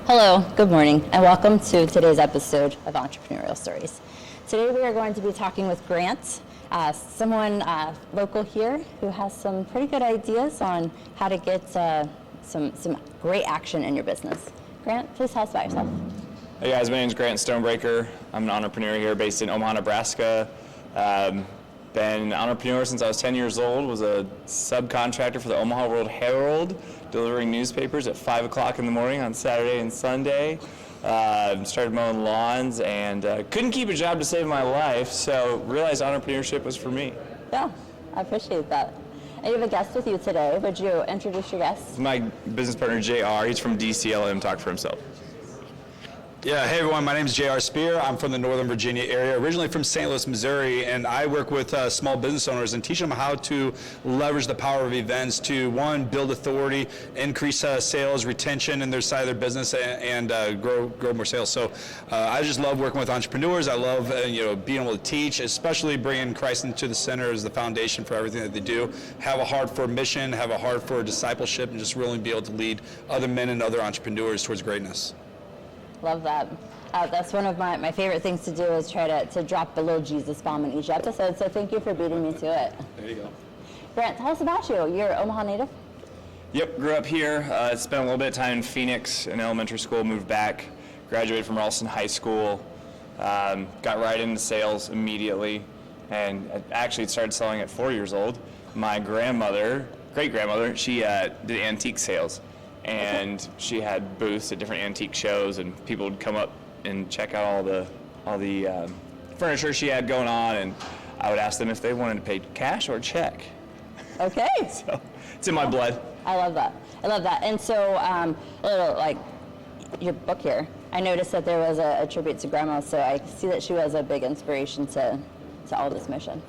Hello, good morning, and welcome to today's episode of Entrepreneurial Stories. Today we are going to be talking with Grant, someone local here who has some pretty good ideas on how to get some great action in your business. Grant, please tell us about yourself. Hey guys, my name is Grant Stonebraker. I'm an entrepreneur here based in Omaha, Nebraska. Been an entrepreneur since I was 10 years old, was a subcontractor for the Omaha World Herald, delivering newspapers at 5 o'clock in the morning on Saturday and Sunday. Started mowing lawns and couldn't keep a job to save my life, so realized entrepreneurship was for me. Yeah, I appreciate that. And you have a guest with you today. Would you introduce your guest? My business partner, JR, he's from DC. I'll let him talk for himself. Yeah, hey everyone, my name is J.R. Spear. I'm from the Northern Virginia area, originally from St. Louis, Missouri, and I work with small business owners and teach them how to leverage the power of events to, one, build authority, increase sales, retention in their side of their business, and grow more sales. So I just love working with entrepreneurs. I love being able to teach, especially bringing Christ into the center as the foundation for everything that they do. Have a heart for mission, have a heart for discipleship, and just really be able to lead other men and other entrepreneurs towards greatness. Love that. That's one of my favorite things to do is try to drop a little Jesus bomb in each episode, so thank you for beating me to it. There you go. Grant, tell us about you. You're Omaha native? Yep, grew up here, spent a little bit of time in Phoenix in elementary school, moved back, graduated from Ralston High School, got right into sales immediately, and actually started selling at 4 years old. My great-grandmother, she did antique sales. And she had booths at different antique shows, and people would come up and check out all the furniture she had going on, and I would ask them if they wanted to pay cash or check. Okay. So it's in my blood. I love that. And so, a little like your book here, I noticed that there was a tribute to Grandma, so I see that she was a big inspiration to all this mission.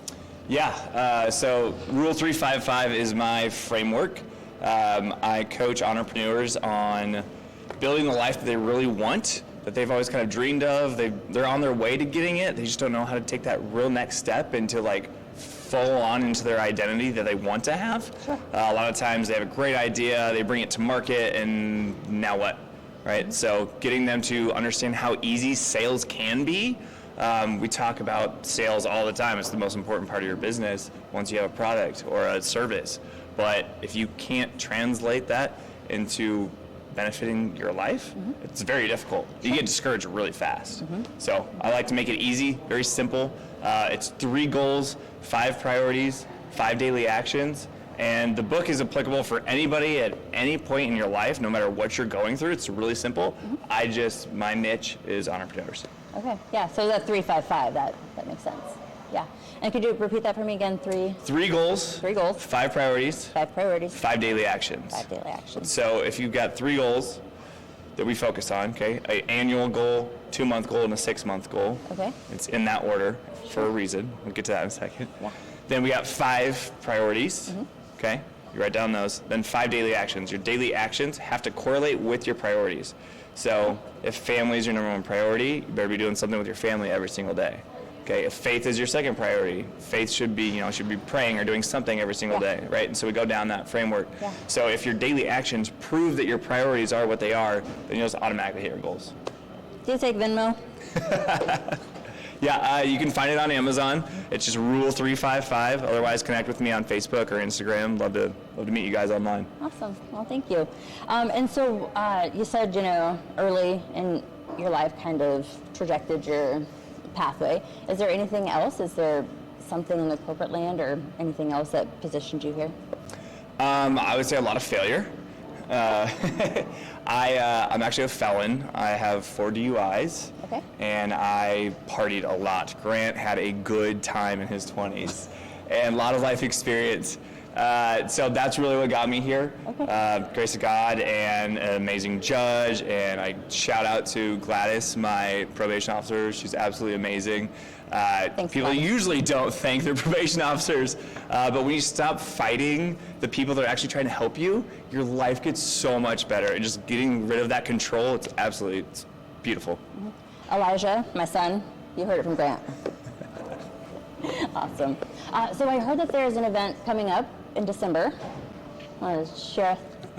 Yeah. So Rule 355 is my framework. I coach entrepreneurs on building the life that they really want, that they've always kind of dreamed of. They're on their way to getting it. They just don't know how to take that real next step into full on into their identity that they want to have. Sure. A lot of times they have a great idea, they bring it to market, and now what, right? So getting them to understand how easy sales can be. We talk about sales all the time. It's the most important part of your business once you have a product or a service. But if you can't translate that into benefiting your life, it's very difficult. You get discouraged really fast. So I like to make it easy, very simple. It's 3 goals, 5 priorities, 5 daily actions. And the book is applicable for anybody at any point in your life, no matter what you're going through. It's really simple. My niche is entrepreneurs. Okay, yeah, so that 355, that makes sense. Yeah. And could you repeat that for me again? 3 goals. 3 goals. 5 priorities. 5 priorities. 5 daily actions. 5 daily actions. So if you've got 3 goals that we focus on, okay, an annual goal, 2-month goal, and a 6-month goal. Okay. It's in that order for a reason. We'll get to that in a second. Yeah. Then we got 5 priorities. Okay. You write down those. Then 5 daily actions. Your daily actions have to correlate with your priorities. So if family is your number 1 priority, you better be doing something with your family every single day. Okay, if faith is your 2nd priority, faith should be praying or doing something every single day, right? And so we go down that framework. Yeah. So if your daily actions prove that your priorities are what they are, then you'll just automatically hit your goals. Do you take Venmo? Yeah, you can find it on Amazon. It's just Rule 355. Otherwise, connect with me on Facebook or Instagram. Love to meet you guys online. Awesome. Well, thank you. And so you said, early in your life kind of trajected your pathway. Is there anything else? Is there something in the corporate land or anything else that positioned you here? I would say a lot of failure. I'm actually a felon. I have 4 DUIs. Okay. And I partied a lot. Grant had a good time in his 20s and a lot of life experience. So that's really what got me here. Okay. Grace of God and an amazing judge, and I shout out to Gladys, my probation officer. She's absolutely amazing. Thanks, people Gladys. usually don't thank their probation officers, but when you stop fighting the people that are actually trying to help you, your life gets so much better. And just getting rid of that control, it's beautiful. Elijah, my son, you heard it from Grant. Awesome. So I heard that there's an event coming up in December Share,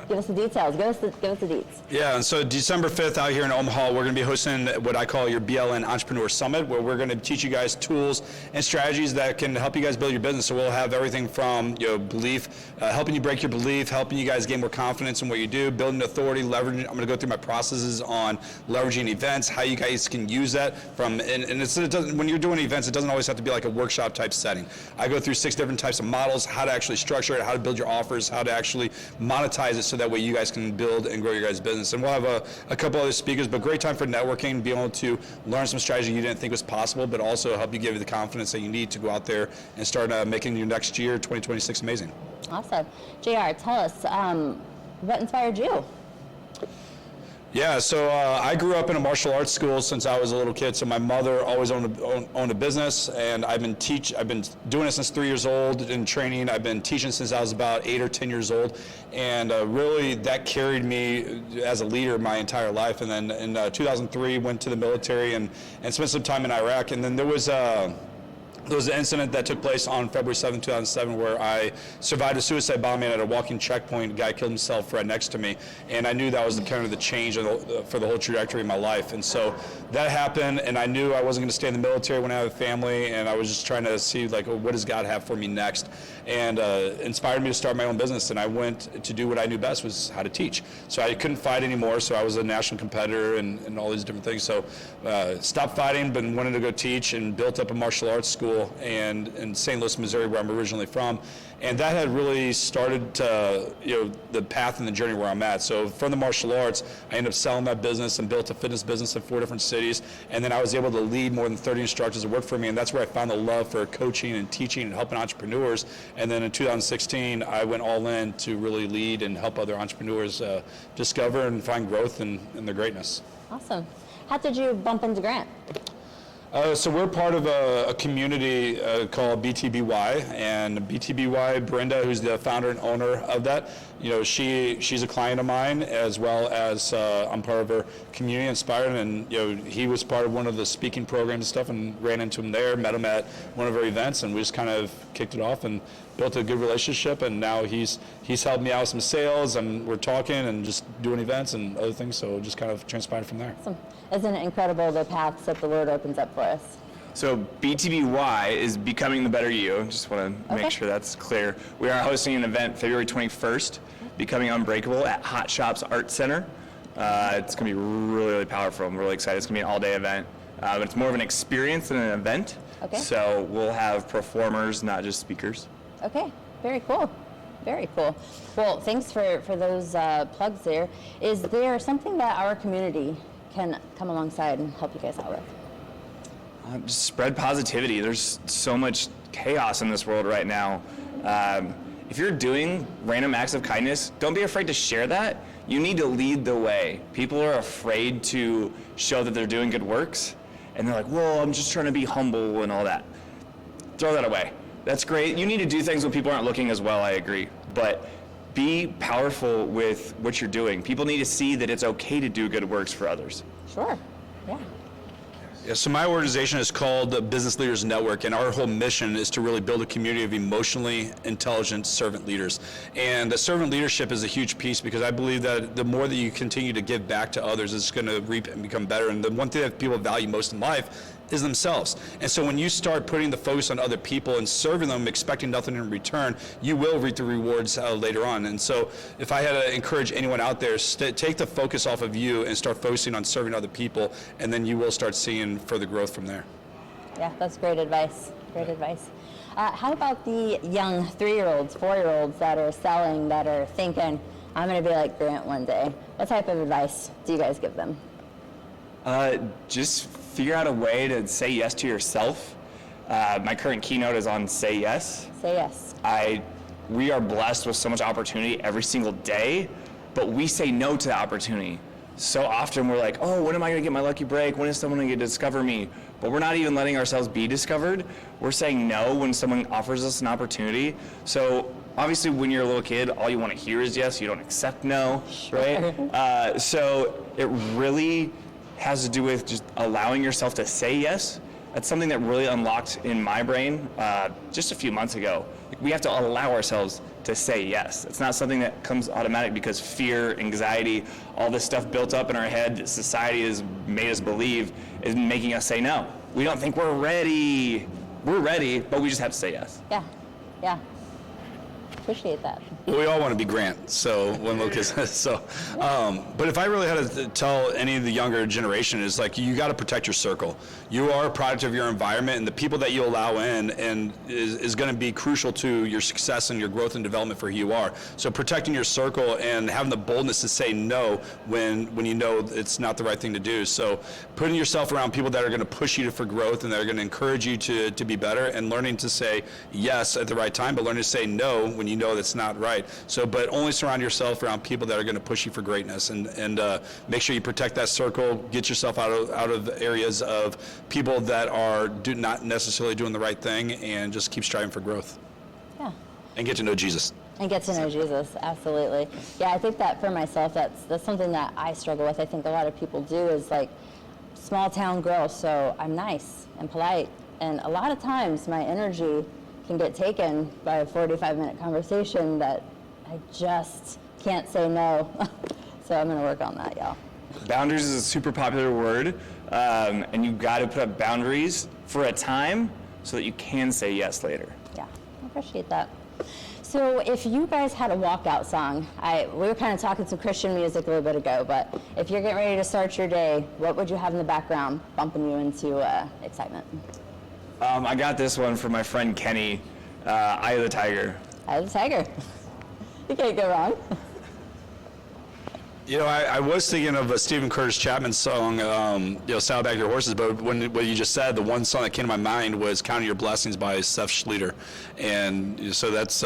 give us the details. Give us the deets. Yeah, and so December 5th out here in Omaha, we're going to be hosting what I call your BLN Entrepreneur Summit, where we're going to teach you guys tools and strategies that can help you guys build your business. So we'll have everything from belief, helping you break your belief, helping you guys gain more confidence in what you do, building authority, leveraging. I'm going to go through my processes on leveraging events, how you guys can use that from. When you're doing events, it doesn't always have to be like a workshop type setting. I go through 6 different types of models, how to actually structure it, how to build your offers, how to actually monetize it, so that way you guys can build and grow your guys' business. And we'll have a couple other speakers, but great time for networking, be able to learn some strategy you didn't think was possible, but also help you give you the confidence that you need to go out there and start making your next year, 2026, amazing. Awesome. JR, tell us, what inspired you? Yeah, so I grew up in a martial arts school since I was a little kid. So my mother always owned a business, and I've been doing it since 3 years old in training. I've been teaching since I was about 8 or 10 years old, and really that carried me as a leader my entire life. And then in 2003, went to the military and spent some time in Iraq. And then there was an incident that took place on February 7, 2007, where I survived a suicide bombing at a walking checkpoint. A guy killed himself right next to me, and I knew that was kind of the change for the whole trajectory of my life. And so that happened, and I knew I wasn't going to stay in the military when I had a family, and I was just trying to see, like, what does God have for me next? And inspired me to start my own business, and I went to do what I knew best, was how to teach. So I couldn't fight anymore, so I was a national competitor and all these different things. So stopped fighting, but wanted to go teach, and built up a martial arts school and in St. Louis, Missouri, where I'm originally from. And that had really started the path and the journey where I'm at. So from the martial arts, I ended up selling that business and built a fitness business in 4 different cities. And then I was able to lead more than 30 instructors that worked for me. And that's where I found the love for coaching and teaching and helping entrepreneurs. And then in 2016, I went all in to really lead and help other entrepreneurs discover and find growth in their greatness. Awesome. How did you bump into Grant? So we're part of a community called BTBY, and BTBY, Brenda, who's the founder and owner of that, she's a client of mine, as well as I'm part of her community, Inspired, and he was part of one of the speaking programs and stuff, and ran into him there, met him at one of our events, and we just kind of kicked it off and built a good relationship. And now he's helped me out with some sales, and we're talking and just doing events and other things, so it just kind of transpired from there. Awesome. Isn't it incredible the paths that the Lord opens up for us? So BTBY is Becoming the Better You. Just want to make sure that's clear. We are hosting an event February 21st, Becoming Unbreakable, at Hot Shops Art Center. It's going to be really, really powerful. I'm really excited. It's going to be an all-day event. But it's more of an experience than an event. Okay. So we'll have performers, not just speakers. Okay, very cool. Very cool. Well, thanks for those plugs there. Is there something that our community can come alongside and help you guys out with? Just spread positivity. There's so much chaos in this world right now. If you're doing random acts of kindness, don't be afraid to share that. You need to lead the way. People are afraid to show that they're doing good works, and they're like, well, I'm just trying to be humble and all that. Throw that away. That's great. You need to do things when people aren't looking as well, I agree. But be powerful with what you're doing. People need to see that it's okay to do good works for others. Sure, yeah. Yeah, so my organization is called the Business Leaders Network, and our whole mission is to really build a community of emotionally intelligent servant leaders. And the servant leadership is a huge piece, because I believe that the more that you continue to give back to others, it's going to reap and become better. And the one thing that people value most in life is themselves. And so when you start putting the focus on other people and serving them, expecting nothing in return, you will reap the rewards later on. And so if I had to encourage anyone out there, take the focus off of you and start focusing on serving other people, and then you will start seeing further growth from there. Yeah, that's great advice. Great advice. How about the young 3-year-olds, 4-year-olds that are selling, that are thinking, I'm going to be like Grant one day? What type of advice do you guys give them? Just figure out a way to say yes to yourself. My current keynote is on say yes. Say yes. We are blessed with so much opportunity every single day, but we say no to the opportunity. So often we're like, oh, when am I going to get my lucky break? When is someone going to discover me? But we're not even letting ourselves be discovered. We're saying no when someone offers us an opportunity. So obviously when you're a little kid, all you want to hear is yes. You don't accept no, right? So it really has to do with just allowing yourself to say yes. That's something that really unlocked in my brain just a few months ago. We have to allow ourselves to say yes. It's not something that comes automatic because fear, anxiety, all this stuff built up in our head that society has made us believe is making us say no. We don't think we're ready. We're ready, but we just have to say yes. Yeah, yeah. Appreciate that. Well, we all want to be Grant, so when Lucas, but if I really had to tell any of the younger generation, is like, you got to protect your circle. You are a product of your environment, and the people that you allow in and is going to be crucial to your success and your growth and development for who you are. So protecting your circle and having the boldness to say no when you know it's not the right thing to do. So putting yourself around people that are going to push you for growth and that are going to encourage you to be better, and learning to say yes at the right time, but learning to say no when you know that's not right. So, but only surround yourself around people that are going to push you for greatness, and make sure you protect that circle. Get yourself out of areas of people that are not necessarily doing the right thing, and just keep striving for growth. Yeah. And get to know Jesus. And get to know Jesus, absolutely. Yeah, I think that for myself, that's something that I struggle with. I think a lot of people do, is like, small town girl, so I'm nice and polite, and a lot of times my energy can get taken by a 45-minute conversation that I just can't say no. So I'm going to work on that, y'all. Boundaries is a super popular word, and you got to put up boundaries for a time so that you can say yes later. Yeah, I appreciate that. So if you guys had a walkout song, we were kind of talking some Christian music a little bit ago, but if you're getting ready to start your day, what would you have in the background bumping you into excitement? I got this one from my friend Kenny, Eye of the Tiger. Eye of the Tiger. You can't go wrong. You know, I was thinking of a Stephen Curtis Chapman song, Saddle Back Your Horses, but what you just said, the one song that came to my mind was Counting Your Blessings by Seth Schleter. And so that's,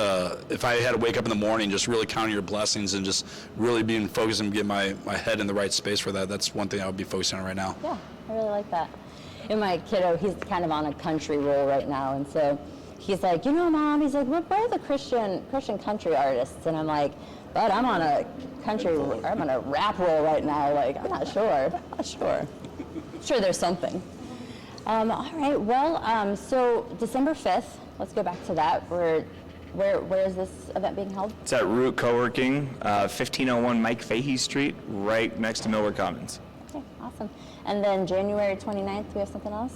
if I had to wake up in the morning, just really counting your blessings and just really being focused and get my head in the right space for that, that's one thing I would be focusing on right now. Yeah, I really like that. And my kiddo, he's kind of on a country roll right now, and so he's like, Mom, he's like, where are the Christian country artists? And I'm like, but I'm on a rap roll right now. Like, I'm not sure. I'm sure there's something. All right, well, so December 5th, let's go back to that. Where is this event being held? It's at Root Co-working, 1501 Mike Fahey Street, right next to Millward Commons. Okay, awesome. And then January 29th, do we have something else?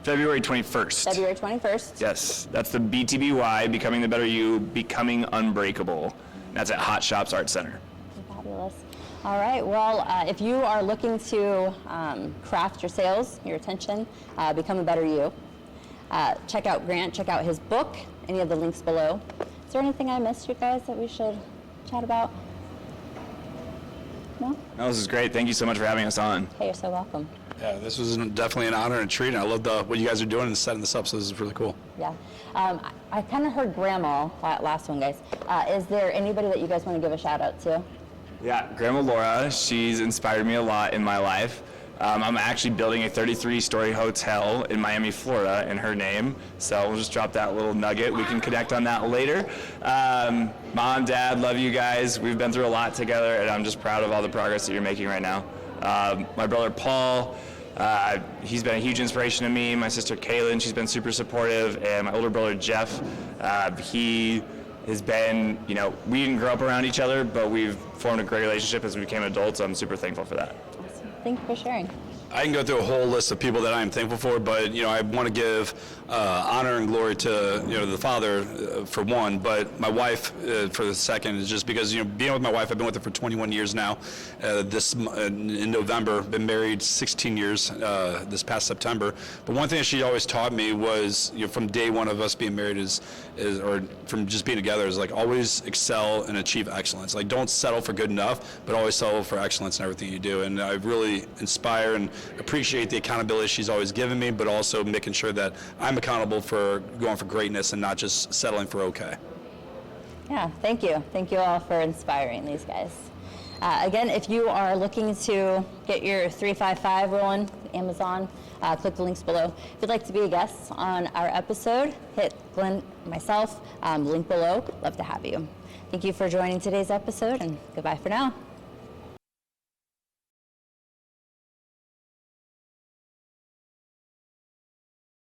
February 21st. February 21st. Yes, that's the BTBY, Becoming the Better You, Becoming Unbreakable. That's at Hot Shops Art Center. Fabulous. All right, well, if you are looking to craft your sales, your attention, become a better you, check out Grant, check out his book, any of the links below. Is there anything I missed, you guys, that we should chat about? No? No, this is great. Thank you so much for having us on. Hey, you're so welcome. Yeah, this was definitely an honor and a treat, and I love what you guys are doing and setting this up, so this is really cool. Yeah. I kind of heard Grandma, last one, guys. Is there anybody that you guys want to give a shout out to? Yeah, Grandma Laura, she's inspired me a lot in my life. I'm actually building a 33-story hotel in Miami, Florida, in her name. So we'll just drop that little nugget. We can connect on that later. Mom, Dad, love you guys. We've been through a lot together, and I'm just proud of all the progress that you're making right now. My brother Paul, he's been a huge inspiration to me. My sister Kaylin, she's been super supportive. And my older brother Jeff, he has been, we didn't grow up around each other, but we've formed a great relationship as we became adults. So I'm super thankful for that. Awesome. Thank you for sharing. I can go through a whole list of people that I am thankful for, but I want to give honor and glory to the Father for one, but my wife for the second is just because being with my wife, I've been with her for 21 years now. In November, been married 16 years this past September. But one thing that she always taught me was from day one of us being married or from just being together is like always excel and achieve excellence. Like don't settle for good enough, but always settle for excellence in everything you do. And I really inspire and appreciate the accountability she's always given me, but also making sure that I'm accountable for going for greatness and not just settling for okay. Yeah, thank you. Thank you all for inspiring these guys. Again, if you are looking to get your 355 rolling, Amazon, click the links below. If you'd like to be a guest on our episode, hit Glenn, myself, link below. Love to have you. Thank you for joining today's episode, and goodbye for now.